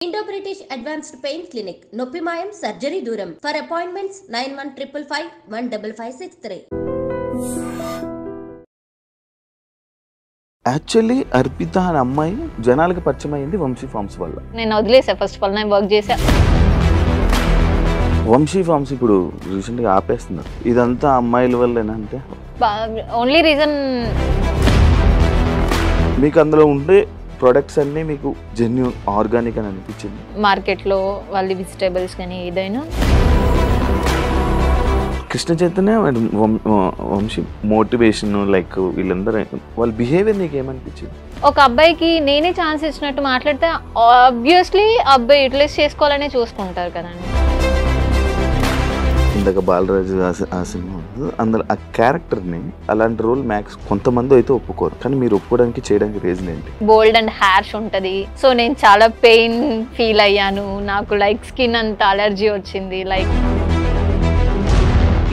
Indo British Advanced Pain Clinic, Noppimayam Surgery Duram. For appointments 9155515563. Actually Arpita అనే అమ్మాయి జనాలకి పరిచయం అయింది వంశీ ఫార్మ్స్ వల్ల. నేను వదిలేసా ఫస్ట్ ఆఫ్ ఆల్, నేను వర్క్ చేసా. వంశీ ఫార్మ్స్ ఇప్పుడు రీసెంట్గా ఆపేస్తున్నారు. ఇదంతా అమ్మాయిల వల్లేనా? అంటే ఓన్లీ రీజన్ మీకు అందులో ఉండే ప్రొడక్ట్స్ అన్నీ మీకు జెన్యూన్ ఆర్గానిక్ అని అనిపించింది. మార్కెట్లో వాళ్ళ వెజిటేబుల్స్ కానీ ఏదైనా కృష్ణ చైతన్య వంశీ మోటివేషన్ లైక్ వీళ్ళందరూ వాళ్ళ బిహేవియర్ నీకు ఏమనిపించింది? ఒక అబ్బాయికి నేనే ఛాన్స్ ఇచ్చినట్టు మాట్లాడితే ఆబ్వియస్లీ అబ్బాయి యూటిలైజ్ చేసుకోవాలనే చూసుకుంటారు కదండి. ఇందాక బాలరాజు ఆ సినిమా అందులో ఆ క్యారెక్టర్ని అలాంటి రోల్ మ్యాక్స్ కొంతమంది అయితే ఒప్పుకోరు, కానీ మీరు ఒప్పుకోవడానికి చేయడానికి రీజన్ ఏంటి? బోల్డ్ అండ్ హ్యార్ష్ ఉంటుంది. సో నేను చాలా పెయిన్ ఫీల్ అయ్యాను. నాకు లైక్ స్కిన్ అంత అలర్జీ వచ్చింది. లైక్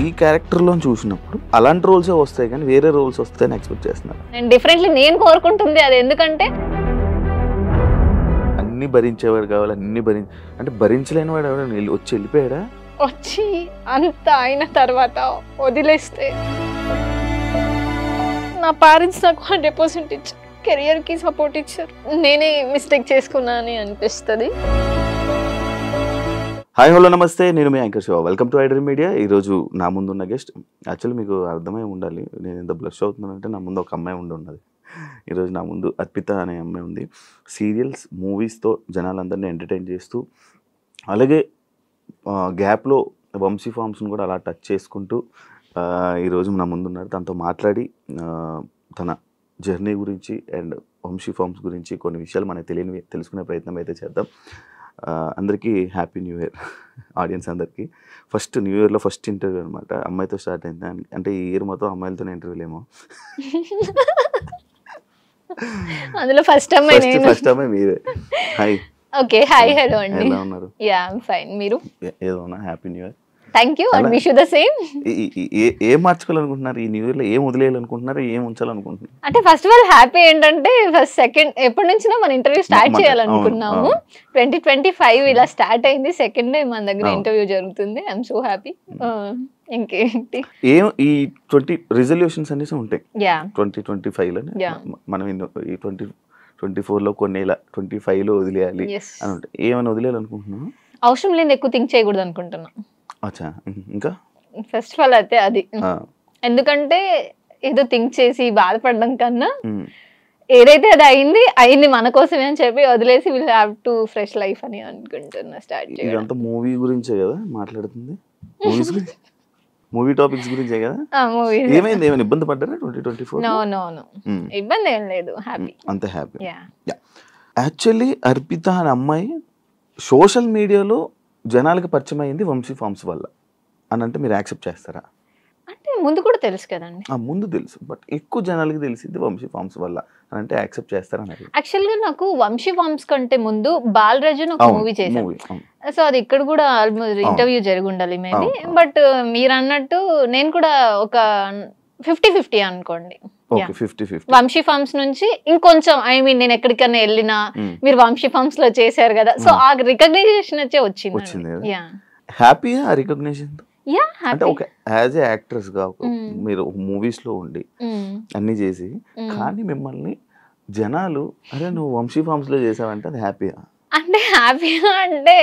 ఈ క్యారెక్టర్లో చూసినప్పుడు అలాంటి రోల్సే వస్తాయి కానీ వేరే రోల్స్ వస్తాయని ఎక్స్పెక్ట్ చేస్తున్నారు. నేను డిఫరెంట్లీ నేను కోరుకుంటుంది అది. ఎందుకంటే అన్ని భరించేవాడు కావాలి, అన్ని అంటే భరించలేని వాడు ఎవరైనా వచ్చి వెళ్ళిపోయాడా? వచ్చి అంత అయిన తర్వాత వదిలేస్తే నా పేరెంట్స్ నాకు 100% ఇచ్చారు, కెరియర్కి సపోర్ట్ ఇచ్చారు. నేనే మిస్టేక్ చేసుకున్నా అని అనిపిస్తుంది. హాయ్ హలో నమస్తే, నేను మీ anchor Shiva. Welcome to iDream media. ఈరోజు నా ముందున్న గెస్ట్ యాక్చువల్లీ మీకు అర్థమై ఉండాలి, నేను ఎంత బ్లష్ అవుతున్నానంటే నా ముందు ఒక అమ్మాయి ఉన్నది. ఈరోజు నా ముందు అర్పిత అనే అమ్మాయి ఉంది. సీరియల్స్ మూవీస్తో జనాలందరినీ ఎంటర్టైన్ చేస్తూ అలాగే గ్యాప్లో వంశీ ఫార్మ్స్ని కూడా అలా టచ్ చేసుకుంటూ ఈరోజు నా ముందున్నారు. తనతో మాట్లాడి తన జర్నీ గురించి అండ్ వంశీ ఫార్మ్స్ గురించి కొన్ని విషయాలు మనకు తెలియనివి తెలుసుకునే ప్రయత్నం అయితే చేద్దాం. అందరికీ హ్యాపీ న్యూ ఇయర్ ఆడియన్స్ అందరికీ. ఫస్ట్ న్యూ ఇయర్లో ఫస్ట్ ఇంటర్వ్యూ అనమాట, అమ్మాయితో స్టార్ట్ అయింది. అంటే ఈ ఇయర్ మొత్తం అమ్మాయిలతోనే ఇంటర్వ్యూలు ఏమో. అందులో ఫస్ట్ అమ్మాయి మీరే. హాయ్. ఓకే, హాయ్ హలో అండి. ఎలా ఉన్నారు? Yeah I am fine. మీరు? ఏదోనా happy new year. Thank you and wish you the same. ఏం మార్చుకోవాలనుకుంటున్నారు ఈ న్యూ ఇయర్లో? ఏం వదిలేయాలనుకుంటున్నారు, ఏం ఉంచాలనుకుంటున్నారు? అంటే ఫస్ట్ ఆఫ్ ఆల్ హ్యాపీ ఏంటంటే ఫస్ట్ సెకండ్ ఎప్పటి నుంచినా మన ఇంటర్వ్యూ స్టార్ట్ చేయాలనుకున్నాము. 2025 ఇలా స్టార్ట్ అయింది. సెకండ్ డే మన దగ్గర ఇంటర్వ్యూ జరుగుతుంది. I'm so happy. ఇంకేంటి ఏం ఈ 20 రిజల్యూషన్స్ అనేసి ఉంటాయి 2025లో. మనం ఈ 2024లో కొన్ని 25లో వదిలేయాలి అని ఉంటాయి. ఏమైనా వదిలేయాలనుకుంటున్నాను? అవసరం లేని ఎక్కువ థింక్ చేయకూడదు అనుకుంటున్నా. అచ్చా, ఇంకా ఫస్ట్ ఆఫ్ ఆల్ అయితే అది. ఎందుకంటే ఏదో థింక్ చేసి బాధపడడం కన్నా ఏదైతే అది అయింది మన కోసమే అని చెప్పి వదిలేసి will have to fresh life అని అనుకుంటున్నా. స్టార్ట్ చేయాలి. ఇదంతా మూవీ గురించే కదా మాట్లాడుతుంది, మూవీస్ గురించి, మూవీ టాపిక్స్ గురించే కదా. ఏమైంది, ఏమైనా ఇబ్బంది పడ్డారా 2024? నో ఇబ్బంది ఏం లేదు, హ్యాపీ, అంతే హ్యాపీ. యాక్చువల్లీ అర్పిత అనే అమ్మాయి సోషల్ మీడియాలో జనాలకి పరిచయం అయింది వంశీ ఫార్మ్స్ వల్ల అని అంటే మీరు యాక్సెప్ట్ చేస్తారా? అంటే ముందు కూడా తెలుసు కదండి. ముందు తెలుసు, బట్ ఎక్కువ జనాలకి తెలిసింది వంశీ ఫార్మ్స్ వల్ల అని అంటే యాక్సెప్ట్ చేస్తారా? యాక్చువల్ గా నాకు వంశీ ఫార్మ్స్ కంటే ముందు బాలరాజు ఒక మూవీ చేశాను. సో అది ఇక్కడ కూడా ఆల్మోస్ట్ ఇంటర్వ్యూ జరిగి ఉండాలి మేబీ. బట్ మీరు అన్నట్టు నేను కూడా ఒక 50-50 అనుకోండి. వంశీ ఫార్మ్స్ నుంచి ఇంకొంచెం నేను ఎక్కడికైనా వెళ్ళినా మీరు వంశీ ఫార్మ్స్ లో చేశారు కదా, సో ఆ రికగ్నైజేషన్ వచ్చే వచ్చింది. హ్యాపీ ఆ రికగ్నిషన్. అంటే ఒక యాజ్ ఏ యాక్ట్రెస్ గా మీరు మూవీస్ లో ఉండి అన్ని చేసి కానీ మిమ్మల్ని జనాలు అరే నువ్వు వంశీ ఫార్మ్స్ లో చేసావంటే అది హ్యాపీయా? అంటే హ్యాపీగా అంటే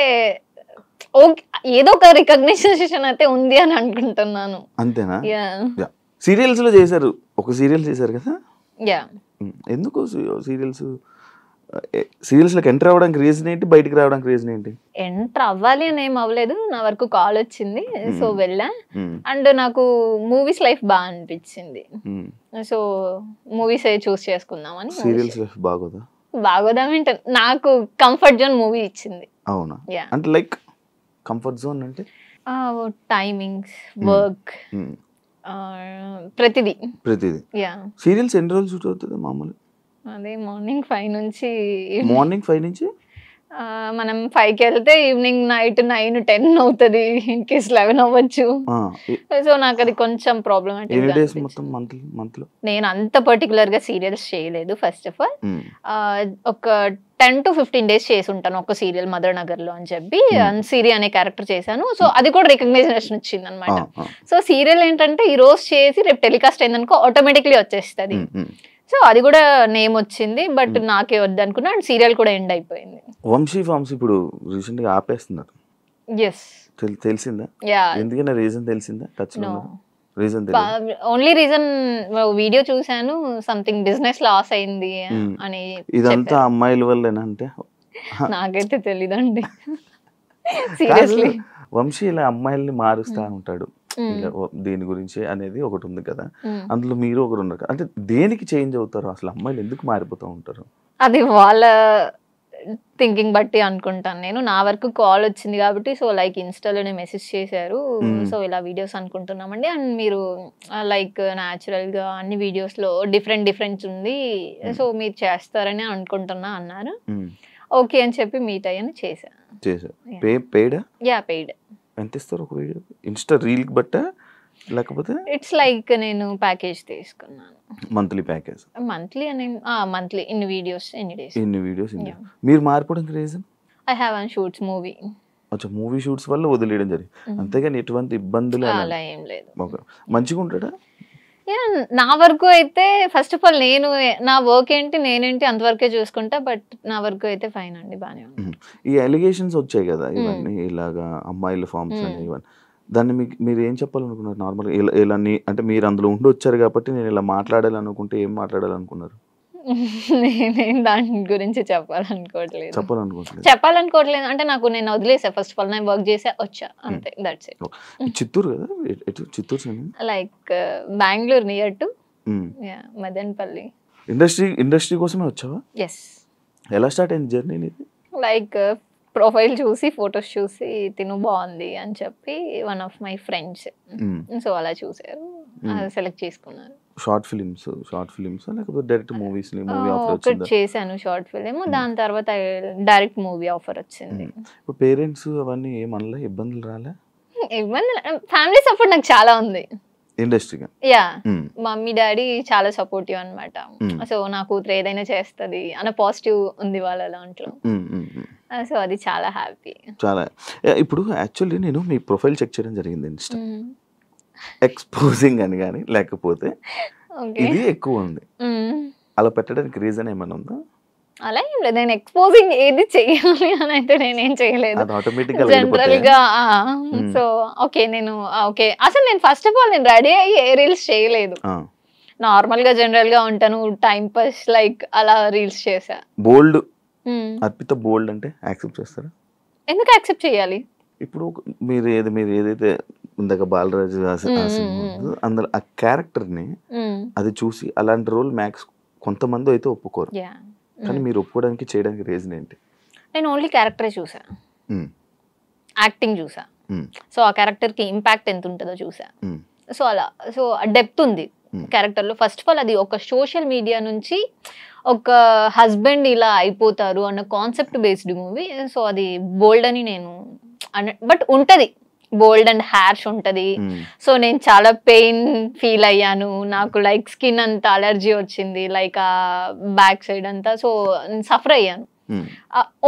ఏదో ఒక రికగ్నైజేషన్ అయితే ఉంది అని అనుకుంటున్నాను. అంతేనా? సీరియల్స్ లో చేశారు, ఒక సీరియల్ చేశారు కదా. ఎందుకు సీరియల్స్ లోకి ఎంటర్ అవ్వడానికి రీజన్ ఏంటి, బయటికి రావడానికి రీజన్ ఏంటి? ఎంటర్ అవ్వాలి అని ఏం అవ్వలేదు, నా వరకు కాల్ వచ్చింది సో వెళ్ళా. అండ్ నాకు మూవీస్ లైఫ్ బాగా అనిపించింది, సో మూవీస్ చూస్ చేసుకుందామని. Serials life బాగోదా? బాగోదామంటే నాకు కంఫర్ట్ జోన్ మూవీ ఇచ్చింది. అవునా? అంటే లైక్ కంఫర్ట్ జోన్ అంటే టైమింగ్స్, వర్క్, ప్రతిదీ. సీరియల్స్ ఎన్ని రోజులు షూట్ అవుతుంది మామూలు? అదే మార్నింగ్ 5 నుంచి మనం 5కి వెళ్తే ఈవినింగ్ నైట్ 9, 10 అవుతుంది, ఇన్కేస్ 11 అవ్వచ్చు. సో నాకు అది కొంచెం ప్రాబ్లమాటిక్. నేను అంత పర్టికులర్ గా సీరియల్స్ చేయలేదు. ఫస్ట్ ఆఫ్ ఆల్ ఒక 10 to 15 days చేసి ఉంటాను ఒక సీరియల్ మదర్ నగర్ లో అని చెప్పి సిరి అనే క్యారెక్టర్ చేశాను. సో అది కూడా రికగ్నైజేషన్ వచ్చింది అనమాట. సో సీరియల్ ఏంటంటే ఈ రోజు చేసి రేపు టెలికాస్ట్ అయిందనుకో ఆటోమేటిక్లీ వచ్చేస్తుంది. సో అది కూడా నేమ్ వచ్చింది, బట్ నాకే వద్దు అనుకున్నా. అండ్ సీరియల్ కూడా ఎండ్ అయిపోయింది. వంశీ ఫార్మ్స్ ఇప్పుడు రీసెంట్ గా ఆపేస్తున్నారు. ఎస్, తెలిసిందా? ఎందుకన్నా రీజన్ తెలిసిందా? ఓన్లీ రీజన్ వీడియో చూసాను, సంథింగ్ బిజినెస్ లాస్ అయింది అని. ఇదంతా అమ్మాయిల వల్లేనా అంటే? నాకైతే తెలీదండి సీరియస్లీ. వంశీ ఇలా అమ్మాయిల్ని మారుస్తా ఉంటాడు దీని గురించి అనేది ఒకటి ఉంది కదా, అందులో మీరు ఒకరు ఉన్నారు. అంటే దేనికి చేంజ్ అవుతారు అసలు? అమ్మాయిలు ఎందుకు మారిపోతూ ఉంటారు? అది వాళ్ళ థింకింగ్ బట్టి అనుకుంటాను నేను. నా వరకు కాల్ వచ్చింది కాబట్టి, సో లైక్ ఇన్స్టాలోనే మెసేజ్ చేశారు, సో ఇలా వీడియోస్ అనుకుంటున్నామండి, అండ్ మీరు లైక్ న్యాచురల్ గా అన్ని వీడియోస్ లో డిఫరెంట్ ఉంది, సో మీరు చేస్తారని అనుకుంటున్నా అన్నారు. ఓకే అని చెప్పి మీట్ అయ్యాను, చేశాను. Yeah, paid. ఎంత ఇస్తారు ఒక వీడియో? ఇన్స్టా రీల్ బట్ట లేకపోతే ఇట్స్ లైక్ నేను ప్యాకేజ్ తీసుకున్నాను, మంత్లీ ప్యాకేజ్. మంత్లీ ఇన్ని వీడియోస్ ఎన్ని డేస్. మీరు మారిపోవడానికి reason? I have one shoots movie. అచ్చా, మూవీ షూట్స్ వల్ల వదిలేయడం జరిగింది, అంతేగాని ఎటువంటి ఇబ్బందులు అలా ఏం లేదు. మంచిగా ఉంటాడా? నా వరకు అయితే ఫస్ట్ ఆఫ్ ఆల్ నేను నా వర్క్ ఏంటి నేనేంటి అంతవరకే చూసుకుంటా, బట్ నా వరకు అయితే ఫైన్ అండి, బానే ఉంది. ఈ అలిగేషన్స్ వచ్చాయి కదా ఇవన్నీ, ఇలాగా అమ్మాయిల ఫార్మ్స్ అని ఇవన్నీ, దాన్ని మీరు ఏం చెప్పాలనుకున్నారు నార్మల్గా? ఇలా అంటే మీరు అందులో ఉండి వచ్చారు కాబట్టి నేను ఇలా మాట్లాడాలనుకుంటే ఏం మాట్లాడాలనుకున్నారు? నేనేం దాని గురించి చెప్పాలనుకోవట్లేదు అంటే నాకు నేను వదిలేసా. ఫస్ట్ ఆఫ్ ఆల్ నేను వర్క్ చేసా వచ్చా అంతే, దట్స్ ఇట్. చిత్తూరు కదా? Chittoor like Bengaluru near to Madanapalle. Industry కోసమే వచ్చావా? ఎస్. ఎలా స్టార్ట్ అయింది జర్నీ నీది? లైక్ ప్రొఫైల్ చూసి ఫొటోస్ చూసి తిను బాగుంది అని చెప్పి one of my friends, so అలా చూసారు, సెలెక్ట్ చేసుకున్నారు. షార్ట్ ఫిలిమ్స్ లేకపోతే డైరెక్ట్ మూవీస్? ఒకటి చేశాను షార్ట్ ఫిలిం, దాని తర్వాత డైరెక్ట్ మూవీ ఆఫర్ వచ్చింది. ఇప్పుడు పేరెంట్స్ అవన్నీ ఏమనలే? ఇబ్బందులు రాలే? ఫ్యామిలీ సపోర్ట్ నాకు చాలా ఉంది ఇండస్ట్రీగా. యా, మమ్మీ డాడీ చాలా సపోర్టివ్ అనమాట. సో నా కూతురు ఏదైనా చేస్తుంది అన్న పాజిటివ్ ఉంది వాళ్ళ దాంట్లో, సో అది చాలా హ్యాపీ. చాలా. ఇప్పుడు యాక్చువల్లీ నేను మీ ప్రొఫైల్ చెక్ చేయడం జరిగింది ఇన్స్టా, ఎక్స్పోజింగ్ అని కానీ లేకపోతే ఇది ఎక్కువ ఉంది, అలా పెట్టడానికి రీజన్ ఏమైనా ఉందా? అలా ఏం లేదు, నేను ఎక్స్పోజింగ్ ఏది చెయ్యాలి అని అయితే నేనేం చేయలేదు జనరల్ గా. సో ఓకే నేను ఓకే అసలు నేను ఫస్ట్ ఆఫ్ ఆల్ నేను రెడీ అయ్యి ఏ రీల్స్ చేయలేదు, నార్మల్ గా జనరల్ గా ఉంటాను, టైం పాస్ లైక్ అలా రీల్స్ చేసా. బోల్డ్ అర్పిత బోల్డ్ అంటే యాక్సెప్ట్ చేస్తారా? ఎందుకు యాక్సెప్ట్ చేయాలి? ఇప్పుడు మీరు ఏదైతే ఇందాక బాలరాజు అందులో ఆ క్యారెక్టర్ ని అది చూసి అలాంటి రోల్ మ్యాక్స్ కొంతమంది అయితే ఒప్పుకోరు, కానీ మీరు ఒప్పుకోవడానికి చేయడానికి రీజన్ ఏంటి? నేను ఓన్లీ క్యారెక్టరే చూసా, యాక్టింగ్ చూసా, సో ఆ క్యారెక్టర్ కి ఇంపాక్ట్ ఎంత ఉంటుందో చూసా, సో అలా సో డెప్త్ ఉంది క్యారెక్టర్ లో. ఫస్ట్ ఆఫ్ ఆల్ అది ఒక సోషల్ మీడియా నుంచి ఒక హస్బెండ్ ఇలా అయిపోతారు అన్న కాన్సెప్ట్ బేస్డ్ మూవీ, సో అది బోల్డ్ అని నేను బట్ ఉంటది, బోల్డ్ అండ్ హ్యార్ష్ ఉంటది. సో నేను చాలా పెయిన్ ఫీల్ అయ్యాను, నాకు లైక్ స్కిన్ అంతా అలర్జీ వచ్చింది, లైక్ ఆ బ్యాక్ సైడ్ అంతా, సో సఫర్ అయ్యాను.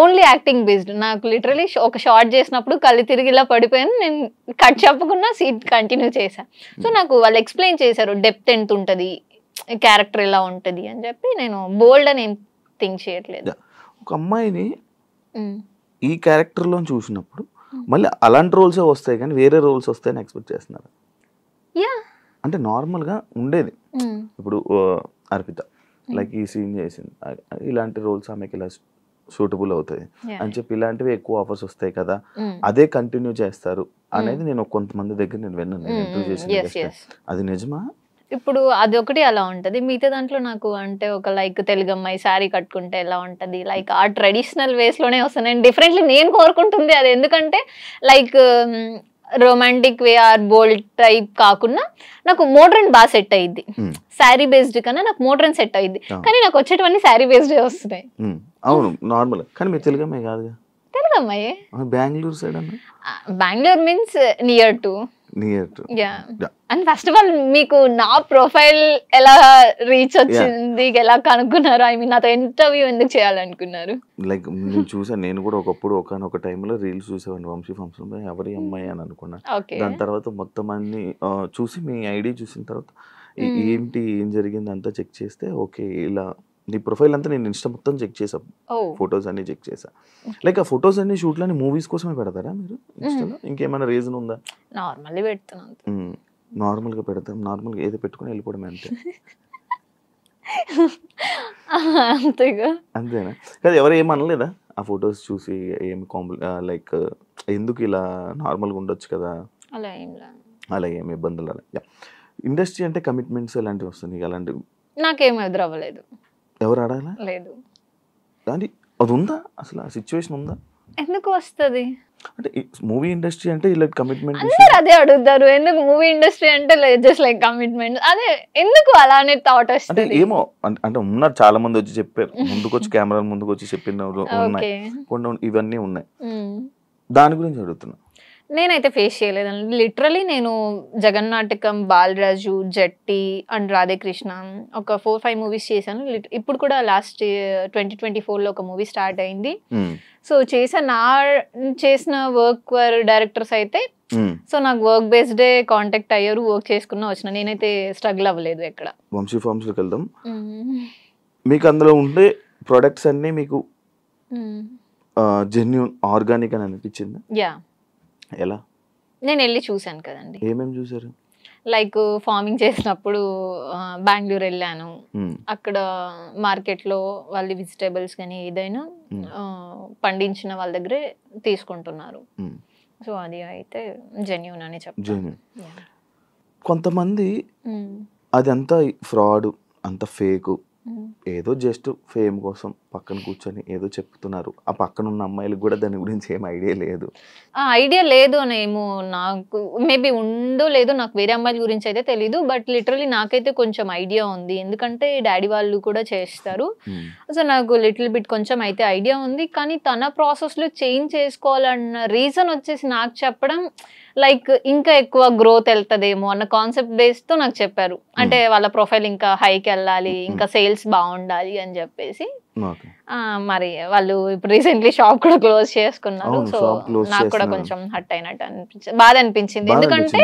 Only acting based. నాకు లిటరలీ ఒక షార్ట్ చేసినప్పుడు కళ్ళు తిరిగి ఇలా పడిపోయాను, నేను కట్ చెప్పకుండా సీట్ కంటిన్యూ చేశాను. సో నాకు వాళ్ళు ఎక్స్ప్లెయిన్ చేశారు డెప్త్ ఎంత ఉంటది, క్యారెక్టర్ ఎలా ఉంటది అని చెప్పి. నేను బోల్డ్ అని ఏం థింక్ చేయట్లేదు. ఒక అమ్మాయిని ఈ క్యారెక్టర్ లో చూసినప్పుడు మళ్ళీ అలాంటి రోల్స్ వస్తాయి కానీ వేరే రోల్స్ వస్తాయని ఎక్స్పెక్ట్ చేస్తున్నారు? అంటే నార్మల్ గా ఉండేది ఇప్పుడు అర్పిత లైక్ ఈ సీన్ చేసింది, ఇలాంటి రోల్స్ ఆమెకి ఇలా సూటబుల్ అవుతాయి అని చెప్పి ఇలాంటివి ఎక్కువ ఆఫర్స్ వస్తాయి కదా, అదే కంటిన్యూ చేస్తారు అనేది నేను కొంతమంది దగ్గర నేను విన్నాను. అది నిజమా? ఇప్పుడు అది ఒకటి అలా ఉంటది, మిగతా దాంట్లో నాకు అంటే ఒక లైక్ తెలుగు అమ్మాయి శారీ కట్టుకుంటే ఎలా ఉంటది, లైక్ ఆ ట్రెడిషనల్ వేస్ లోనే వస్తాను నేను. డిఫరెంట్లీ నేను కోరుకుంటుంది అది, ఎందుకంటే like romantic way or bold type కాకుండా నాకు మోడ్రన్ బాగా సెట్ అయ్యింది. శారీ బేస్డ్ కన్నా నాకు మోడ్రన్ సెట్ అయ్యింది. కానీ నాకు వచ్చేటవన్నీ శారీ బేస్డ్ వస్తున్నాయి. అవును నార్మల్. కానీ మీరు తెలుగు అమ్మాయి కాదుగా? తెలుగు అమ్మాయి. బెంగళూరు సైడ్ అన్న? Bengaluru means near to. Yeah. And first of all మీకు నా ప్రొఫైల్ ఎలా రీచ్ వచ్చింది, ఎలా కనుక్కున్నారు? ఐ మీన్ నాతో ఇంటర్వ్యూ ఎందుకు చేయాలనుకున్నారు? లైక్ నేను చూసాను, నేను కూడా ఒకప్పుడు ఒకనొక టైంలో రీల్స్ చూసేవాడిని వంశీ ఫంక్షన్, ఎవరి అమ్మాయి అని అనుకున్నాను. దాని తర్వాత మొత్తం అన్ని చూసి మీ ఐడి చూసిన తర్వాత ఏంటి ఏం జరిగింది అంతా చెక్ చేస్తే ఓకే ఇలా నీ ప్రొఫైల్ అంతా నేను ఇన్స్టా మొత్తం చెక్ చేసా, ఫొటోస్ అన్ని చెక్ చేసా. లైక్ ఆ ఫొటోస్ అన్ని షూట్లని మూవీస్ కోసమే పెడతారా మీరు ఇన్స్టాలో? ఇంకేమైనా రీజన్ ఉందా? నార్మల్లీ పెడుతున్నాను. నార్మల్గా పెడతాం, నార్మల్గా ఏదో పెట్టుకుని వెళ్ళిపోవడమే అంతే. అంతేగా? అంతేనా? కాదు ఎవరు ఏమనలేదా ఆ ఫొటోస్ చూసి? ఏమి లైక్ ఎందుకు ఇలా నార్మల్గా ఉండొచ్చు కదా? అలా ఏం లేదు, అలా ఏమి ఇబ్బందులు అలా. ఇండస్ట్రీ అంటే కమిట్మెంట్స్ ఎలాంటివి వస్తుంది? అలాంటివి నాకేం ఎదురవ్వలేదు. ఎవరు ఆడాలా? లేదు. కానీ అది ఉందా అసలు? ఆ సిచ్యువేషన్ ఉందా? ఎందుకు వస్తుంది అంటే మూవీ ఇండస్ట్రీ అంటే ఇలా కమిట్మెంట్ అందరూ అదే అడుగుతారు. ఎందుకు మూవీ ఇండస్ట్రీ అంటే జస్ట్ లైక్ కమిట్మెంట్, అదే ఎందుకు అలానే థాట్ వస్తుంది? అంటే ఏమో అంటే ఉన్నారు చాలా మంది వచ్చి చెప్పారు, ముందుకు వచ్చి కెమెరా ముందుకు వచ్చి చెప్పినవి ఉన్నాయి, కొన్ని ఇవన్నీ ఉన్నాయి. దాని గురించి అడుగుతున్నా. నేనైతే ఫేస్ చేయలేదండి. లిటరలీ నేను జగన్నాటకం, బాలరాజు, జట్టి అండ్ రాధేకృష్ణ ఒక 4-5 మూవీస్ చేశాను. ఇప్పుడు కూడా లాస్ట్ 2024లో ఒక మూవీ స్టార్ట్ అయింది. సో చేసిన వర్క్ డైరెక్టర్స్ అయితే సో నాకు వర్క్ బేస్డే కాంటాక్ట్ అయ్యారు, వర్క్ చేసుకున్నా వచ్చిన. నేనైతే స్ట్రగుల్ అవ్వలేదు ఎక్కడ. వంశీ ఫార్మ్స్లోకి వెళ్దాం. మీకు అందులో ఉండే ప్రొడక్ట్స్ అన్నీ మీకు జెన్యూన్ ఆర్గానిక్ అని అనిపించింది? యా. ఎలా? నేను వెళ్ళి చూసాను కదండి. ఏమేమి చూసారు? లైక్ ఫార్మింగ్ చేసినప్పుడు బెంగళూరు వెళ్ళాను. అక్కడ మార్కెట్లో వాళ్ళ వెజిటేబుల్స్ కానీ ఏదైనా పండించిన వాళ్ళ దగ్గరే తీసుకుంటున్నారు. సో అది అయితే జెన్యూన్ అని చెప్తాను. కొంతమంది అది అంతా ఫ్రాడ్, అంత ఫేక్, ఏదో జస్ట్ ఫేమ్ కోసం పక్కన కూర్చొని ఏదో చెప్తున్నారు. ఆ పక్కన ఉన్న అమ్మాయిలకు కూడా దాని గురించి ఏం ఐడియా లేదు. ఐడియా లేదు అనేమో, నాకు మేబీ ఉందో లేదో, నాకు వేరే అమ్మాయిల గురించి అయితే తెలీదు. బట్ లిటరలీ నాకైతే కొంచెం ఐడియా ఉంది, ఎందుకంటే డాడీ వాళ్ళు కూడా చేస్తారు. సో నాకు లిటిల్ బిట్ కొంచెం అయితే ఐడియా ఉంది. కానీ తన ప్రాసెస్లో చేంజ్ చేసుకోవాలన్న రీజన్ వచ్చేసి నాకు చెప్పడం లైక్ ఇంకా ఎక్కువ గ్రోత్ వెళ్తుందేమో అన్న కాన్సెప్ట్ బేస్తో నాకు చెప్పారు. అంటే వాళ్ళ ప్రొఫైల్ ఇంకా హైకి వెళ్ళాలి, ఇంకా సేల్స్ బాగుండాలి అని చెప్పేసి. మరి వాళ్ళు ఇప్పుడు రీసెంట్లీ షాప్ కూడా క్లోజ్ చేసుకున్నారు. సో నాకు కూడా కొంచెం హట్ అయినట్టు అనిపించింది, బాధ అనిపించింది. ఎందుకంటే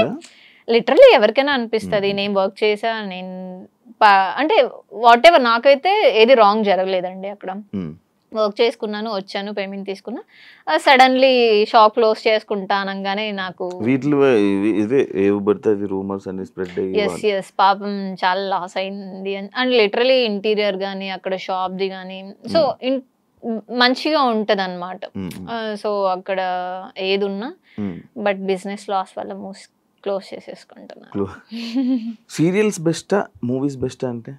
లిటరలీ ఎవరికైనా అనిపిస్తుంది. నేను వర్క్ చేసా, నేను అంటే వాట్ ఎవర్, నాకైతే ఏది రాంగ్ జరగలేదండి. అక్కడ వర్క్ చేసుకున్నాను, వచ్చాను, పేమెంట్ తీసుకున్నా. సడన్లీ షాప్ క్లోజ్ చేసుకుంటా అనగానే నాకు ఎస్ పాపం చాలా లాస్ అయింది. అండ్ లిటరలీ ఇంటీరియర్ కానీ అక్కడ షాప్ది కానీ సో మంచిగా ఉంటది అన్నమాట. సో అక్కడ ఏది ఉన్నా బట్ బిజినెస్ లాస్ వల్ల క్లోజ్ చేసేసుకుంటున్నాను. సీరియల్స్ బెస్టా మూవీస్ బెస్టా? అంటే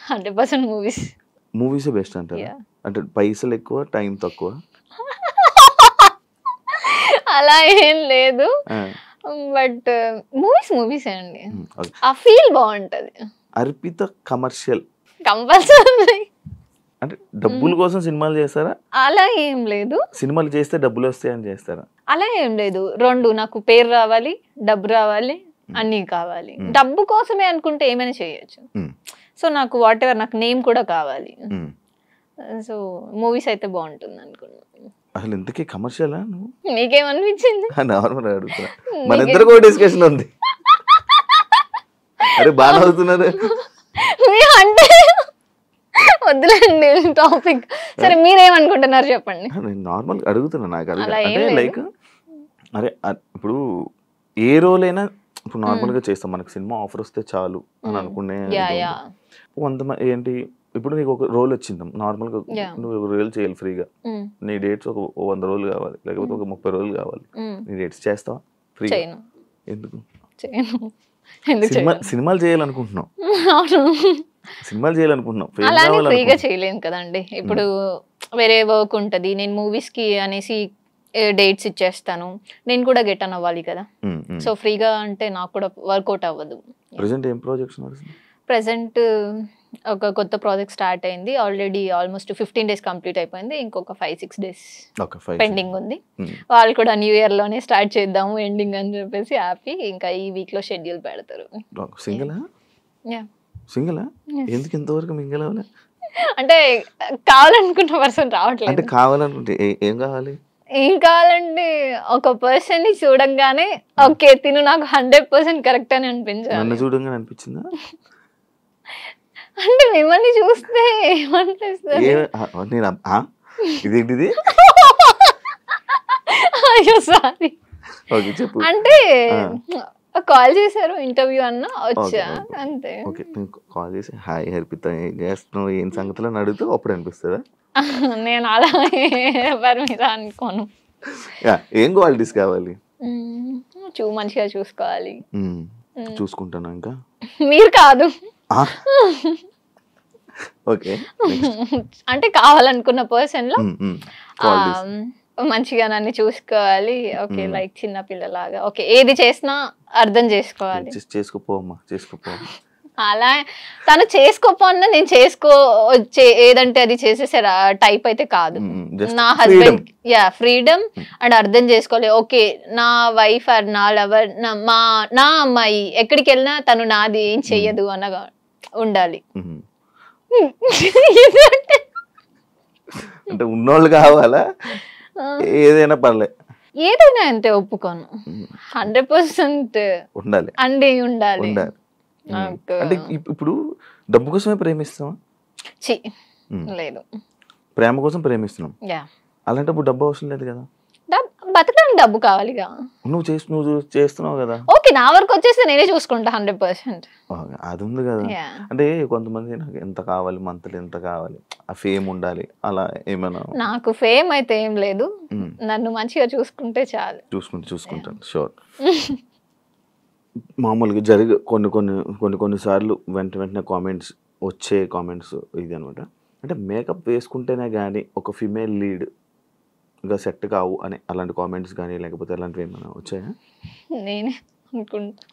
100% మూవీసే బెస్ట్ అంటారా? అంటే పైసలు ఎక్కువ, టైం తక్కువ? అలా ఏం లేదు, బట్ మూవీస్ అండి. ఆ ఫీల్ బాగుంటది. అర్పిత కమర్షియల్ కంపల్సరీ అంటే డబ్బుల కోసం సినిమాలు చేస్తారా? అలా ఏం లేదు. సినిమాలు చేస్తే డబ్బులు వస్తాయని చేస్తారా? అలా ఏం లేదు. రెండు, నాకు పేరు రావాలి, డబ్బు రావాలి, అన్నీ కావాలి. డబ్బు కోసమే అనుకుంటే ఏమైనా చేయొచ్చు. సో నాకు వాట్ ఎవర్, నాకు నేమ్ కూడా కావాలి. సో మూవీస్ అయితే బాగుంటుంది అనుకున్నా. అసలు ఇంతకీ కమర్షియలా? నీకేమనిపించింది? నార్మల్ అడుగుతున్నా, మన ఇద్దరు కూడా డిస్కషన్ ఉంది. అరే బాగా అవుతున్నారు అంటే వద్దులేండి టాపిక్. సరే మీరేమనుకుంటున్నారు చెప్పండి. నేను నార్మల్ అడుగుతున్నా. నాకు అంటే లైక్ అరే ఇప్పుడు ఏ రోల్ అయినా ఇప్పుడు నార్మల్గా చేస్తాం, మనకు సినిమా ఆఫర్ వస్తే చాలు అని అనుకునే. కొంతమంది ఏంటి, ఇప్పుడు నీకు ఒక రోల్ వచ్చింది నార్మల్గా, నువ్వు ఒక రోల్ చేయాలి ఫ్రీగా, నీ డేట్స్ ఒక 100 రోజులు కావాలి, లేకపోతే ఒక 30 రోజులు కావాలి, నీ డేట్స్ చేస్తావా ఫ్రీగా? ఎందుకు? సినిమాలు చేయాలనుకుంటున్నావు, సినిమాలు చేయాలనుకుంటున్నాం, ఫ్రీగా చేయలేను కదండి. ఇప్పుడు వేరే వర్క్ ఉంటది, నేను మూవీస్ కి అనేసి డేట్స్ ఇచ్చేస్తాను, నేను కూడా గెట్ అన్ అవ్వాలి కదా. సో ఫ్రీగా అంటే నాకు కూడా వర్కౌట్ అవ్వదు. ప్రెసెంట్ ఏం ప్రాజెక్ట్స్ నడుస్తుంది? ప్రెసెంట్ ఒక కొత్త ప్రాజెక్ట్ స్టార్ట్ అయింది ఆల్రెడీ, ఆల్మోస్ట్ 15 days కంప్లీట్ అయిపోయింది, ఇంకొక 5-6 days పెండింగ్ ఉంది. వాళ్ళు కూడా న్యూ ఇయర్ లోనే స్టార్ట్ చేద్దాము ఎండింగ్ అని చెప్పేసి హ్యాపీ. ఇంకా ఈ వీక్ లో షెడ్యూల్ పెడతారు. సింగిల్ ఎందుకు ఇంతవరకు మింగిల్ అవ్వలే? అంటే కావాలనుకున్న పర్సన్ రావట్లేదు. అంటే కావాలనుకుంటే ఏం కావాలి? ఏం కావాలంటే ఒక పర్సన్ ని చూడంగానే ఓకే తిను నాకు 100% కరెక్ట్ అని అనిపించాలి. నన్ను చూడంగానే అనిపించిందా? అంటే మిమ్మల్ని చూస్తే ఏమనిపిస్తుంది? ఇదేంటిది? అయ్యో సారీ. ఓకే చెప్పు. అంటే కాల్ చేశారు ఇంటర్వ్యూ అన్న వచ్చా అంతే. ఓకే కాల్ చేసి హాయ్ హర్పిత ఏం చేస్తున్నావు ఏం సంగతిలో అడుగుతూ అప్పుడు అనిపిస్తుందా? నేను అలా ఎవరి మీద అనుకోను. ఏం క్వాలిటీస్ కావాలి? మంచిగా చూసుకోవాలి. చూసుకుంటాను. ఇంకా మీరు కాదు. ఓకే అంటే కావాలనుకున్న పర్సన్ లో మంచిగా నన్ను చూసుకోవాలి. ఓకే లైక్ చిన్న పిల్లలాగా ఓకే ఏది చేసినా అర్థం చేసుకోవాలి. చేసుకోపోమ్మా చేసుకోపో. అలా తను చేసుకోపోన్నా నేను ఏదంటే అది చేసేసే టైప్ అయితే కాదు. నా హస్బెండ్ ఫ్రీడమ్ అండ్ అర్థం చేసుకోవాలి. ఓకే నా వైఫ్ ఆర్ నా లవర్ నా అమ్మాయి ఎక్కడికి వెళ్ళినా తను నాది ఏం చెయ్యదు అనగా ఉండాలి. అంటే ఉన్నోళ్ళు కావాలా? ఏదైనా పర్లే, ఏదైనా అంతే ఒప్పుకోను. 100% ఉండాలి అండి ఉండాలి. అంటే ఇప్పుడు డబ్బు కోసమే ప్రేమిస్తావా? లేదు, ప్రేమ కోసం ప్రేమిస్తున్నాం. అలాంటప్పుడు డబ్బు అవసరం లేదు కదా. బతకడానికి డబ్బు కావాలిగా. నువ్వు చేస్తున్నావు కదా. ఓకే నా వరకు వచ్చేస్తే నేనే చూసుకుంటా 100%. అది ఉంది కదా. అంటే కొంతమంది నాకు ఎంత కావాలి, మంత్లీ ఎంత కావాలి, ఆ ఫేమ్ ఉండాలి అలా ఏమైనా? నాకు ఫేమ్ అయితే ఏం లేదు, నన్ను మంచిగా చూసుకుంటే చాలు. చూసుకుంటాను షూర్. మామూలుగా కొన్ని సార్లు వెంటనే కామెంట్స్ వచ్చే కామెంట్స్ ఇది అనమాట. అంటే మేకప్ వేసుకుంటేనే కానీ ఒక ఫిమేల్ లీడ్ గా సెట్ కావు అని అలాంటి కామెంట్స్ కానీ లేకపోతే అలాంటివి ఏమైనా వచ్చాయా? నేనే అనుకుంటా.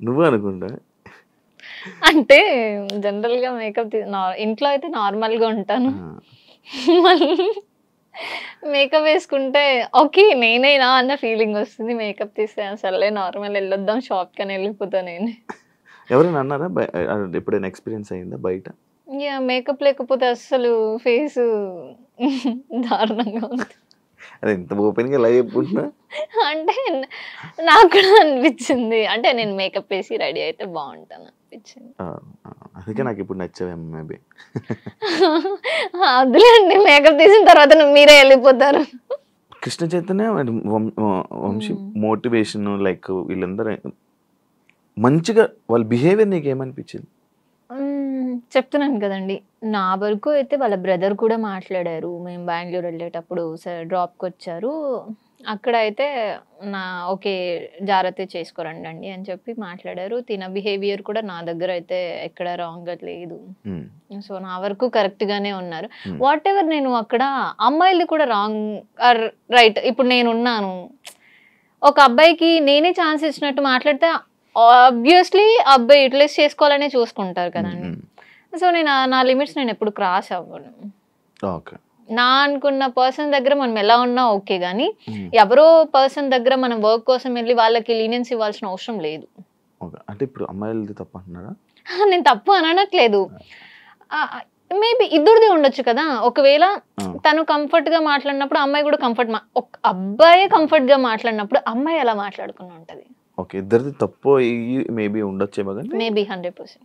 నువ్వు అనుకుంటా? అంటే జనరల్ గా మేకప్ ఇంట్లో అయితే నార్మల్ గా ఉంటాను, మేకప్ వేసుకుంటే ఓకే నేనేనా అన్న ఫీలింగ్ వస్తుంది. మేకప్ తీస్తే సర్లే నార్మల్ వెళ్ళొద్దాం షాప్ కని వెళ్ళిపోతా. నేనే ఎవరైనా అన్నారా? ఎప్పుడైనా ఎక్స్పీరియన్స్ అయిందా బయట? మేకప్ లేకపోతే అసలు ఫేస్ దారుణంగా ఉంది. అదే ఇంత ఓపెన్ గా లైవ్ చెప్పుకుంటున్నా. అంటే నాకు కూడా అనిపించింది, అంటే నేను మేకప్ వేసి రెడీ అయితే బాగుంటాను అనిపించింది. అందుకే నాకు ఇప్పుడు నచ్చావేమో మేబీ. అదులేండి మేకప్ తీసిన తర్వాత మీరే వెళ్ళిపోతారు. కృష్ణ చైతన్య వంశీ మోటివేషన్ లైక్ వీళ్ళందరూ మంచిగా వాళ్ళ బిహేవియర్ నీకు ఏమనిపించింది? చెప్తున్నాను కదండి, నా వరకు అయితే వాళ్ళ బ్రదర్ కూడా మాట్లాడారు. మేము బెంగళూరు వెళ్ళేటప్పుడు డ్రాప్కి వచ్చారు, అక్కడ అయితే ఓకే జాగ్రత్త చేసుకోరండి అని చెప్పి మాట్లాడారు. తిన బిహేవియర్ కూడా నా దగ్గర అయితే ఎక్కడ రాంగ్ లేదు. సో నా వరకు కరెక్ట్ గానే ఉన్నారు. వాట్ ఎవర్ నేను అక్కడ అమ్మాయిలు కూడా రాంగ్ ఆర్ రైట్. ఇప్పుడు నేనున్నాను, ఒక అబ్బాయికి నేనే ఛాన్స్ ఇచ్చినట్టు మాట్లాడితే ఆబ్వియస్లీ అబ్బాయి యూటిలైజ్ చేసుకోవాలనే చూసుకుంటారు కదండి. సో నా లిమిట్స్ నేను ఎప్పుడు క్రాస్ అవ్వను. నా అనుకున్న పర్సన్ దగ్గర మనం ఎలా ఉన్నా ఓకే, కానీ ఎవరో పర్సన్ దగ్గర మనం వర్క్ కోసం వెళ్ళి వాళ్ళకి లీనియన్స్ ఇవ్వాల్సిన అవసరం లేదు. అంటే ఇప్పుడు అమ్మాయిలది తప్పు అంటున్నారా? నేను తప్పు అనట్లేదు, మేబీ ఇద్దరిది ఉండొచ్చు కదా. ఒకవేళ తను కంఫర్ట్ గా మాట్లాడినప్పుడు అమ్మాయి కూడా అబ్బాయి కంఫర్ట్ గా మాట్లాడినప్పుడు అమ్మాయి ఎలా మాట్లాడుకుని ఉంటది. ఓకే ఇద్దరిది తప్పు మేబీ ఉండొచ్చేమో కానీ మేబీ 100%.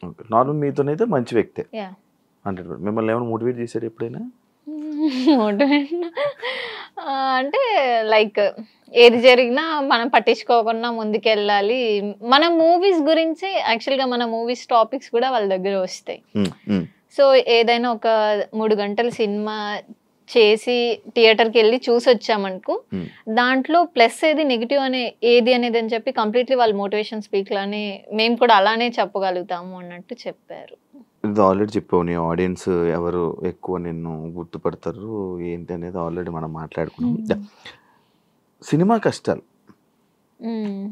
ఓకే నార్మల్ మీతోనైతే మంచి వ్యక్తే 100%. మిమ్మల్ని ఏమైనా మోటివేట్ చేశారు ఎప్పుడైనా? మోటివేట్ అంటే లైక్ ఏది జరిగినా మనం పట్టించుకోకుండా ముందుకెళ్ళాలి. మన మూవీస్ గురించి యాక్చువల్గా మన మూవీస్ టాపిక్స్ కూడా వాళ్ళ దగ్గర వస్తాయి. సో ఏదైనా ఒక 3 గంటల సినిమా చేసి థియేటర్కి వెళ్ళి చూసి వచ్చామనుకో, దాంట్లో ప్లస్ ఏది నెగిటివ్ ఏది అనేది అని చెప్పి కంప్లీట్లీ వాళ్ళ మోటివేషన్ స్పీక్ లానే మేము కూడా అలానే చెప్పగలుగుతాము అన్నట్టు చెప్పారు. ఇది ఆల్రెడీ చెప్పావు, నీ ఆడియన్స్ ఎవరు ఎక్కువ నిన్ను గుర్తుపడతారు ఏంటి అనేది ఆల్రెడీ మనం మాట్లాడుకున్నాం. సినిమా కష్టాలు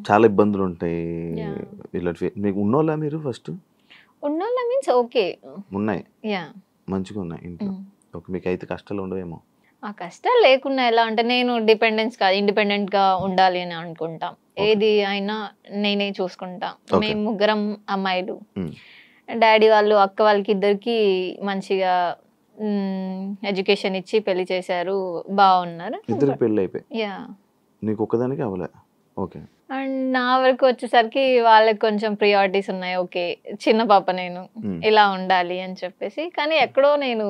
చాలా ఇబ్బందులు ఉంటాయి. ఇలాంటి మీకు ఉన్నోళ్ళ మీరు ఫస్ట్ ఉన్నోళ్ళ మీన్స్ ఓకే ఉన్నాయి, మంచిగా ఉన్నాయి ఇంట్లో. ఓకే, మీకు అయితే కష్టాలు ఉండవేమో. ఆ కష్టాలు లేకుండా ఎలా అంటే నేను ఇండిపెండెంట్ గా ఉండాలి అని అనుకుంటాం. ఏది అయినా నేనే చూసుకుంటా. మేము ముగ్గురం అమ్మాయిలు, డాడీ వాళ్ళు అక్క వాళ్ళకి ఇద్దరికి మంచిగా ఎడ్యుకేషన్ ఇచ్చి పెళ్లి చేశారు, బాగున్నారు. ఇద్దరు పెళ్లి అయిపోయి నీకు ఒక్కదానికి అవ్వలే. ఓకే. అండ్ నా వరకు వచ్చేసరికి వాళ్ళకి కొంచెం ప్రియారిటీస్ ఉన్నాయి. ఓకే, చిన్న పాప నేను ఇలా ఉండాలి అని చెప్పేసి. కానీ ఎక్కడో నేను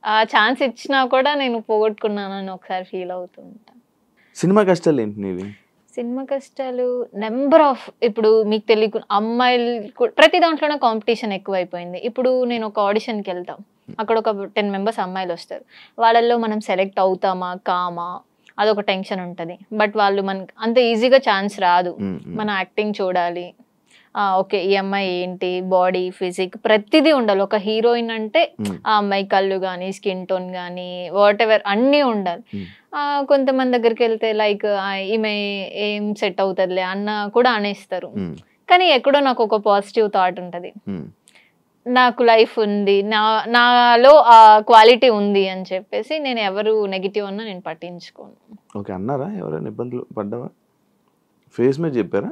ఆ ఛాన్స్ ఇచ్చినా కూడా నేను పోగొట్టుకున్నానని ఒకసారి ఫీల్ అవుతుంటా. సినిమా కష్టాలు ఏంటి నీవి? సినిమా కష్టాలు నెంబర్ ఆఫ్. ఇప్పుడు మీకు తెలియకు అమ్మాయిలు ప్రతి దాంట్లోనే కాంపిటీషన్ ఎక్కువైపోయింది. ఇప్పుడు నేను ఒక ఆడిషన్కి వెళ్తాం, అక్కడ ఒక 10 members అమ్మాయిలు వస్తారు. వాళ్ళల్లో మనం సెలెక్ట్ అవుతామా కామా అదొక టెన్షన్ ఉంటుంది. బట్ వాళ్ళు మనకి అంత ఈజీగా ఛాన్స్ రాదు. మన యాక్టింగ్ చూడాలి, ఓకే ఈ అమ్మాయి ఏంటి, బాడీ ఫిజిక్ ప్రతిదీ ఉండాలి. ఒక హీరోయిన్ అంటే ఆ అమ్మాయి కళ్ళు కానీ స్కిన్ టోన్ కానీ వాట్ ఎవర్ అన్నీ ఉండాలి. కొంతమంది దగ్గరికి వెళ్తే లైక్ ఈమె ఏం సెట్ అవుతుందిలే అన్న కూడా అనేస్తారు. కానీ ఎక్కడో నాకు ఒక పాజిటివ్ థాట్ ఉంటుంది, నాకు లైఫ్ ఉంది, నాలో ఆ క్వాలిటీ ఉంది అని చెప్పేసి నేను ఎవరు నెగిటివ్ అన్నా నేను పట్టించుకోను. ఓకే, అన్నారా ఎవరైనా ఇబ్బందులు పడ్డావా? ఫేస్ మీద చెప్పారా?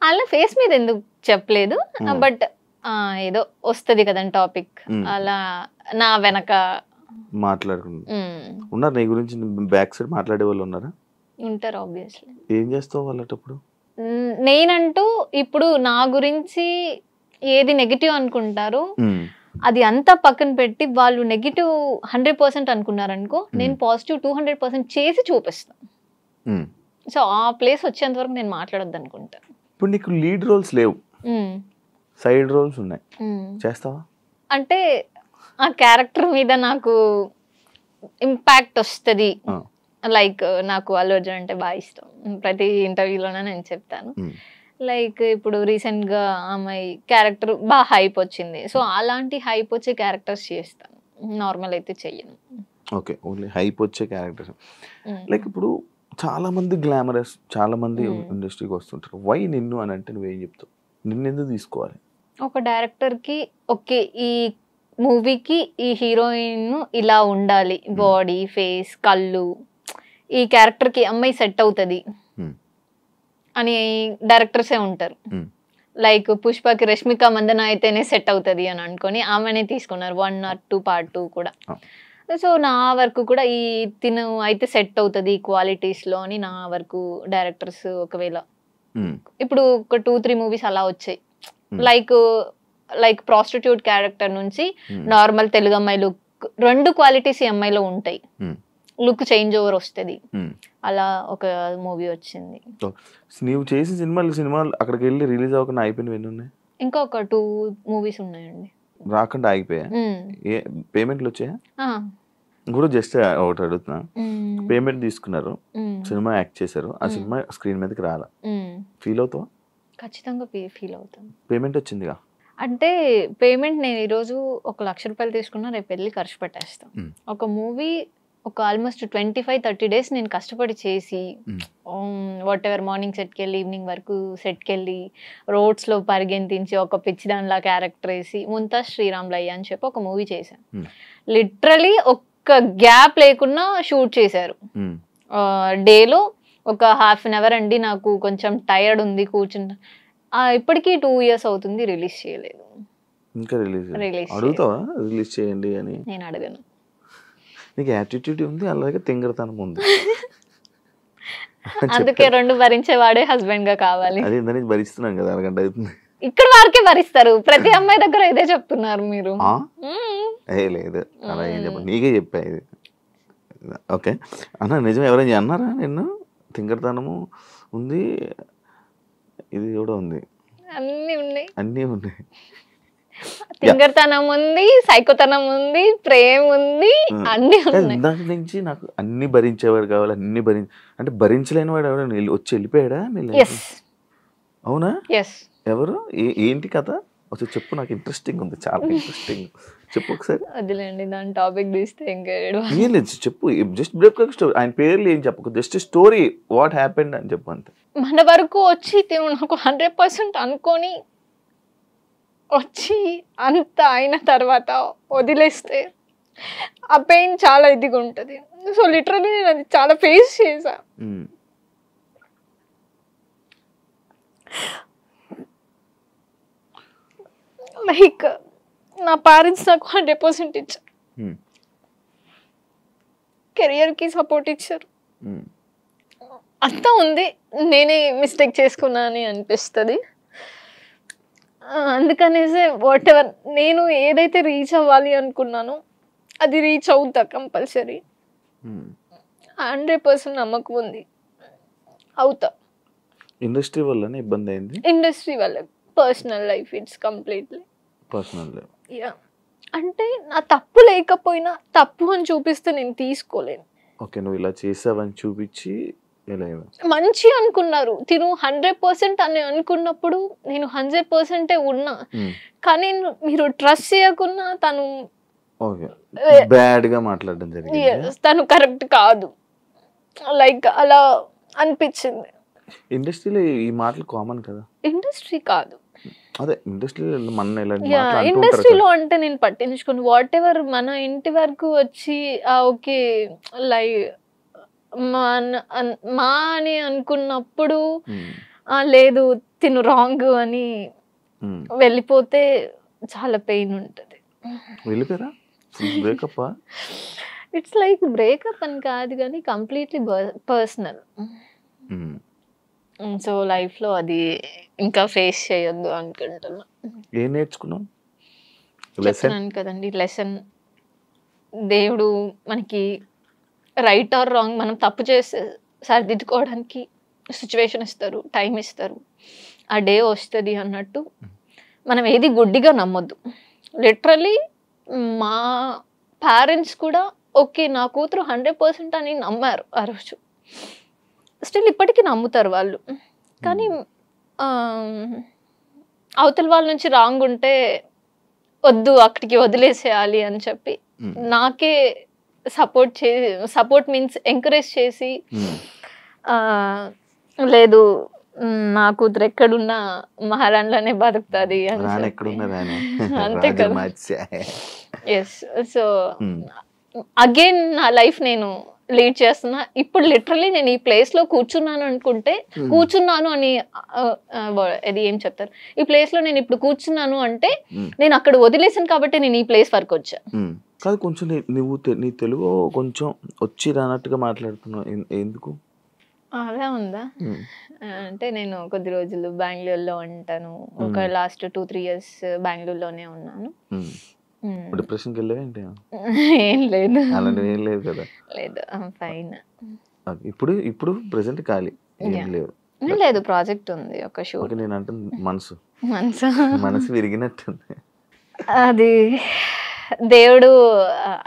అలా ఫేస్ మీద ఎందుకు చెప్పలేదు, బట్ ఏదో వస్తుంది కదండి టాపిక్, అలా నా వెనక ఉన్నారు. నీ గురించి బ్యాక్ సైడ్ మాట్లాడే వాళ్ళు ఉన్నారా? ఉంటారు ఆబ్వియస్లీ. ఏం చేస్తావు వాళ్ళటప్పుడు? నేనంటూ ఇప్పుడు నా గురించి ఏది నెగిటివ్ అనుకుంటారు అది అంతా పక్కన పెట్టి వాళ్ళు నెగిటివ్ 100% అనుకున్నారనుకో, నేను పాజిటివ్ 200% చేసి చూపిస్తాను. సో ఆ ప్లేస్ వచ్చేంత వరకు నేను మాట్లాడొద్దు అనుకుంటా. ఇప్పుడు నీకు లీడ్ రోల్స్ లేవు, సైడ్ రోల్స్ ఉన్నాయి, చేస్తావా? అంటే ఆ క్యారెక్టర్ మీద నాకు ఇంపాక్ట్ వస్తుంది. లైక్ నాకు అల్లు అర్జున్ అంటే బాగా ఇష్టం, ప్రతి ఇంటర్వ్యూలోనే నేను చెప్తాను. లైక్ ఇప్పుడు రీసెంట్ గా అమ్మాయి క్యారెక్టర్ బాగా హైప్ వచ్చింది, సో అలాంటి హైప్ వచ్చే క్యారెక్టర్స్ చేస్తాను, నార్మల్ అయితే చెయ్యను. ఓకే, ఓన్లీ హైప్ వచ్చే క్యారెక్టర్స్. లైక్ ఇప్పుడు చాలా మంది గ్లామరస్, చాలా మంది ఇండస్ట్రీకి వస్తుంటారు. వై నిన్ను అని అంటే నువ్వేం చెప్తావు? నిన్ను ఎందుకు తీసుకోవాలి? ఒక డైరెక్టర్ కి ఓకే ఈ మూవీకి ఈ హీరోయిన్ ఇలా ఉండాలి, బాడీ ఫేస్ కళ్ళు, ఈ క్యారెక్టర్ కి అమ్మాయి సెట్ అవుతుంది అని డైరెక్టర్సే ఉంటారు. లైక్ పుష్పకి రష్మిక మందన అయితేనే సెట్ అవుతుంది అని అనుకొని ఆమెనే తీసుకున్నారు 1 or 2 part 2 కూడా. సో నా వరకు కూడా ఈ తిను అయితే సెట్ అవుతుంది ఈ క్వాలిటీస్ లో అని నా వరకు డైరెక్టర్స్ ఒకవేళ ఇప్పుడు ఒక 2-3 movies అలా వచ్చాయి. లైక్ ప్రాస్టిట్యూట్ క్యారెక్టర్ నుంచి నార్మల్ తెలుగు అమ్మాయి లుక్, 2 క్వాలిటీస్ ఈ అమ్మాయిలో ఉంటాయి, లుక్ చేంజ్ ఓవర్ వస్తుంది. అలా ఒక మూవీ వచ్చింది. నీవు చేసిన సినిమాలు అక్కడికి వెళ్ళి రిలీజ్ అవ్వకుండా అయిపోయినవి ఎన్ని ఉన్నాయి? ఇంకా ఒక 2 movies ఉన్నాయండి, రాకుండా ఆగిపోయా. పేమెంట్లు వచ్చాయా కూడా? జస్ట్ ఒకటి అడుగుతున్నా, పేమెంట్ తీసుకున్నారు, సినిమా యాక్ట్ చేశారు, ఆ సినిమా స్క్రీన్ మీదకి రాలా, ఫీల్ అవుతావా? ఖచ్చితంగా ఫీల్ అవుతాను. పేమెంట్ వచ్చిందిగా అంటే పేమెంట్ నేను ఈరోజు 1 లక్ష రూపాయలు తీసుకున్నా, రేపు వెళ్ళి ఖర్చు పెట్టేస్తాను. ఒక మూవీ ఒక ఆల్మోస్ట్ 25-30 days నేను కష్టపడి చేసి వాట్ ఎవర్ మార్నింగ్ సెట్కి వెళ్ళి ఈవినింగ్ వరకు సెట్కి వెళ్ళి రోడ్స్లో పరిగెంతించి ఒక పిచ్చి దానిలా క్యారెక్టర్ వేసి ముంతాజ్ శ్రీరామ్లయ్య అని చెప్పి ఒక మూవీ చేశాను. లిటరలీ ఒక్క గ్యాప్ లేకుండా షూట్ చేశారు. డేలో ఒక 1/2 hour అండి, నాకు కొంచెం టైర్డ్ ఉంది కూర్చుంటా. ఇప్పటికీ 2 years అవుతుంది, రిలీజ్ చేయలేదు. ఇంకా రిలీజ్ అడుగుతావా? రిలీజ్ చేయండి అని నేను అడగను. నీకు యాటిట్యూడ్ ఉంది, అలాగే తింగరతనం ఉంది, అందుకే 2 భరించేవాడే హస్బెండ్ గా కావాలి. అదే ఇందని భరిస్తున్నాం కదా, అరగంట అవుతుంది. ఇక్కడ వరకే భరిస్తారు, ప్రతి అమ్మాయి దగ్గర ఇదే చెప్తున్నారు మీరు. లేదు అలా ఏం చెప్పండి, నీకే చెప్పా ఇది. ఓకే అన్న, నిజం ఎవరైనా అన్నారా నిన్ను తింగరతనము ఉంది, ఇది కూడా ఉంది, అన్నీ ఉన్నాయి, తింగరతనం ఉంది, సైకోతనం ఉంది, ప్రేమ ఉంది, అన్ని ఉన్నాయి. దాని నుంచి నాకు అన్ని భరించేవాడు కావాలి, అన్ని అంటే భరించలేని వాడు ఎవరు వచ్చి వెళ్ళిపోయాడా? అవునా? ఎవరు? ఏంటి కథ? అసలు చెప్పు, నాకు ఇంట్రెస్టింగ్ ఉంది, చాలా ఇంట్రెస్టింగ్. చెప్పు ఒకసారి. వదిలేండి, దాని టాపిక్ తీస్తే ఇంకా ఏం లేదు చెప్పు, జస్ట్ బ్రేక్ స్టోరీ. ఆయన పేర్లు ఏం చెప్పకు, జస్ట్ స్టోరీ వాట్ హ్యాపెండ్ అని చెప్పు అంతే. మన వరకు వచ్చి తిను నాకు 100% అనుకొని వచ్చి అంత అయిన తర్వాత వదిలేస్తే ఆ పెయిన్ చాలా ఇదిగా ఉంటుంది. సో లిటరలీ నేను అది చాలా ఫేస్ చేశా. లైక్ నా పేరెంట్స్ నాకు 100% ఇచ్చారు, కెరియర్కి సపోర్ట్ ఇచ్చారు, అంతా ఉంది. నేనే మిస్టేక్ చేసుకున్నా అని అనిపిస్తుంది. అందుకనేసే వాట్ ఎవర్ నేను ఏదైతే రీచ్ అవ్వాలి అనుకున్నానో అది రీచ్ అవుతా కంపల్సరీ. 100% నమ్మకం ఉంది, అవుతా. ఇండస్ట్రీ వల్లనే ఇబ్బంది అయింది? ఇండస్ట్రీ వల్ల, personal life it's completely personal life. Yeah, అంటే నా తప్పు లేకపోయినా తప్పు అని చూపిస్తే నేను తీసుకోలేను. ఓకే, నువ్వు ఇలా చేసావని చూపించి మంచి అనుకున్నారు తిను 100% అని అనుకున్నప్పుడు నేను 100% ఉన్నా. కానీ మీరు ట్రస్ట్ చేయకున్నా తను బ్యాడ్ గా మాట్లాడడం జరిగింది, తను కరెక్ట్ కాదు, లైక్ అలా అనిపించింది. ఇండస్ట్రీలో ఈ మాటలు కామన్ కదా? ఇండస్ట్రీ కాదు, అదే ఇండస్ట్రీలో మన ఇండస్ట్రీలో అంటే నేను పట్టించుకోను. వాట్ ఎవర్ మన ఇంటి వరకు వచ్చి ఓకే లైక్ మా అని అనుకున్నప్పుడు లేదు తిను రాంగ్ అని వెళ్ళిపోతే చాలా పెయిన్ ఉంటుంది. వెళ్ళిపోయారా? బ్రేకప్? ఇట్స్ లైక్ బ్రేకప్ అని కాదు కానీ కంప్లీట్లీ పర్సనల్. సో లైఫ్లో అది ఇంకా ఫేస్ చేయొద్దు అనుకుంటున్నా. ఏం నేర్చుకున్నాం? చెప్తున్నాను కదండి లెసన్. దేవుడు మనకి రైట్ ఆర్ రాంగ్ మనం తప్పు చేస్తే సరిదిద్దుకోవడానికి సిచ్యువేషన్ ఇస్తారు, టైం ఇస్తారు, ఆ డే వస్తుంది అన్నట్టు మనం ఏది గుడ్డిగా నమ్మొద్దు. లిటరలీ మా పేరెంట్స్ కూడా ఓకే నా కూతురు 100% అని నమ్మారు ఆ రోజు. స్టిల్ ఇప్పటికీ నమ్ముతారు వాళ్ళు. కానీ అవతల వాళ్ళ నుంచి రాంగ్ ఉంటే వద్దు అక్కడికి వదిలేసేయాలి అని చెప్పి నాకే సపోర్ట్ మీన్స్ ఎంకరేజ్ చేసి లేదు నా కూతురు ఎక్కడున్నా మహారాణిలోనే బతుకుతుంది అంతే కదా. ఎస్, సో అగైన్ నా లైఫ్ నేను లీడ్ చేస్తున్నా. ఇప్పుడు లిటరలీ నేను ఈ ప్లేస్ లో కూర్చున్నాను అనుకుంటే కూర్చున్నాను అని అది ఏం చెప్తారు, ఈ ప్లేస్ లో నేను ఇప్పుడు కూర్చున్నాను అంటే నేను అక్కడ వదిలేసాను కాబట్టి నేను ఈ ప్లేస్ వరకు వచ్చా. కాదు, కొంచెం నువ్వు నీ తెలుగు కొంచెం వచ్చి రానట్టుగా మాట్లాడుతున్నావు, ఎందుకు? అలా ఉందా? అంటే నేను కొద్ది రోజులు బెంగళూరులో ఉంటాను, ఒక లాస్ట్ 2-3 years బెంగళూరులోనే ఉన్నాను. డిప్రెషన్కి వెళ్ళేవేంటి? ఏం లేదు, అలాంటివి ఏం లేదు కదా? లేదు, ఫైన్. ఇప్పుడు ప్రెసెంట్ ఖాళీ ఏం లేదు? లేదు, ప్రాజెక్ట్ ఉంది ఒక షూట్. నేను అంటే మనసు విరిగినట్టుంది. అది దేవుడు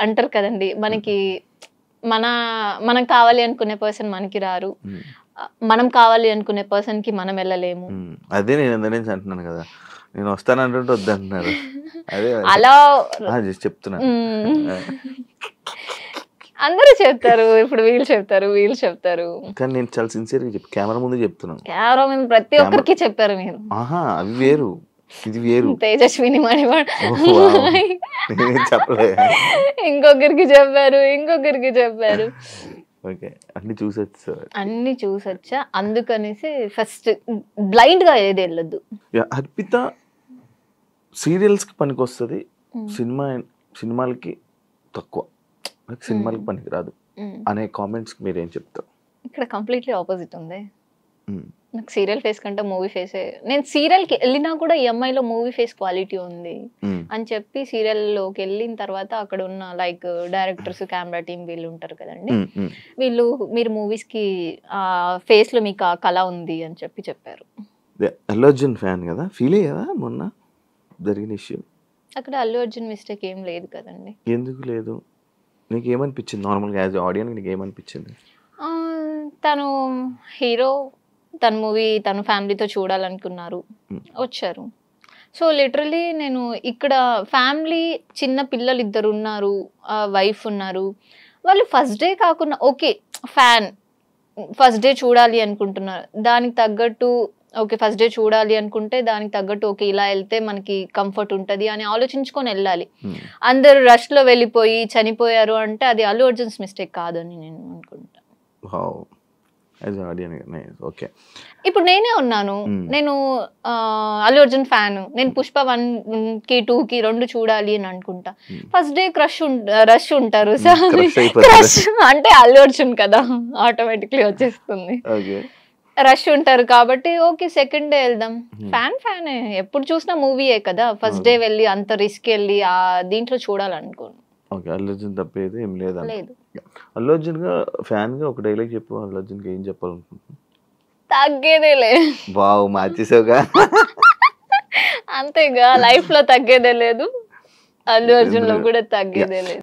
అంటారు కదండి, మనకి మనం కావాలి అనుకునే పర్సన్ మనకి రారు, మనం కావాలి అనుకునే పర్సన్ కి మనం వెళ్ళలేము. అదే నేను అందరించి అంటున్నాను కదా, నేను వస్తానంటుంటే వద్దంటున్నారు. అదే అలా చెప్తున్నాను. అందరూ చెప్తారు, ఇప్పుడు వీళ్ళు చెప్తారు కానీ నేను చాలా సిన్సియర్ గా కెమెరా ముందు చెప్తున్నాను. కెమెరా ముందు ప్రతి ఒక్కరికి చెప్పారు మీరు. అవి వేరు, ఇది వేరు. తేజస్విని మణివాడు చెప్పలే, ఇంకొకరికి చెప్పారు. అన్ని చూసొచ్చా, అందుకనేసి ఫస్ట్ బ్లైండ్ గా ఏది వెళ్ళొద్దు. అర్పిత సీరియల్స్ కి పనికి వస్తుంది, సినిమాలకి తక్కువ, సినిమాలకి పనికి రాదు అనే కామెంట్స్ మీరేం చెప్తారు? ఇక్కడ కంప్లీట్లీ ఆపోజిట్ ఉంది. నాకు సీరియల్ ఫేస్ కంటే మూవీ ఫేసే, నేను సీరియల్కి వెళ్ళినా కూడా ఈ అమ్మాయిలో మూవీ ఫేస్ క్వాలిటీ ఉంది అని చెప్పి సీరియల్లోకి వెళ్ళిన తర్వాత అక్కడ ఉన్న లైక్ డైరెక్టర్స్, కెమెరా టీమ్ వీళ్ళు ఉంటారు కదండి, వీళ్ళు మీరు మూవీస్కి ఫేస్లో మీకు ఆ కళ ఉంది అని చెప్పారు. అల్లు అర్జున్ ఫ్యాన్ కదా, ఫీల్ అయ్యావా మొన్న జరిగిన ఇష్యూ? అక్కడ అల్లు అర్జున్ మిస్టేక్ ఏం లేదు కదండి. ఎందుకు లేదు? నీకు ఏమనిపించింది నార్మల్గా యాజ్ ఆడియన్స్? నీకు ఏమనిపించింది? తను హీరో, తన మూవీ తన ఫ్యామిలీతో చూడాలనుకున్నారు, వచ్చారు. సో లిటరలీ నేను ఇక్కడ ఫ్యామిలీ చిన్న పిల్లలు 2 ఉన్నారు, వైఫ్ ఉన్నారు. వాళ్ళు ఫస్ట్ డే కాకుండా ఓకే ఫ్యాన్ ఫస్ట్ డే చూడాలి అనుకుంటున్నారు, దానికి తగ్గట్టు ఓకే ఫస్ట్ డే చూడాలి అనుకుంటే దానికి తగ్గట్టు ఓకే ఇలా వెళ్తే మనకి కంఫర్ట్ ఉంటుంది అని ఆలోచించుకొని వెళ్ళాలి. అందరు రష్ లో వెళ్ళిపోయి చనిపోయారు అంటే అది అల్లు అర్జున్స్ మిస్టేక్ కాదని నేను అనుకుంటా. ఇప్పుడు నేనే ఉన్నాను, నేను అల్లు అర్జున్ ఫ్యాన్, నేను పుష్ప 1కి 2కి 2 చూడాలి అని అనుకుంటా. ఫస్ట్ డే రష్ ఉంటారు, క్రష్ అంటే అల్లు అర్జున్ కదా ఆటోమేటిక్లీ వచ్చేస్తుంది, రష్ ఉంటారు కాబట్టి ఓకే సెకండ్ డే వెళ్దాం. ఫ్యానే ఎప్పుడు చూసినా మూవీయే కదా, ఫస్ట్ డే వెళ్ళి అంత రిస్క్ వెళ్ళి ఆ దీంట్లో చూడాలనుకోను. ఓకే, అల్లు అర్జున్ తప్పేది ఏం లేదు. అల్లు అర్జున్ గా ఫ్యాన్ గా ఒక డైలాగ్ చెప్పు, అల్లు అర్జున్ కి ఏం చెప్పాలనుకుంటున్నాను? తగ్గేదేలే. వావ్, మార్చేసావుగా. అంతేగా, లైఫ్ లో తగ్గేదే లేదు, అల్లు అర్జున్ లో కూడా తగ్గేదే లేదు.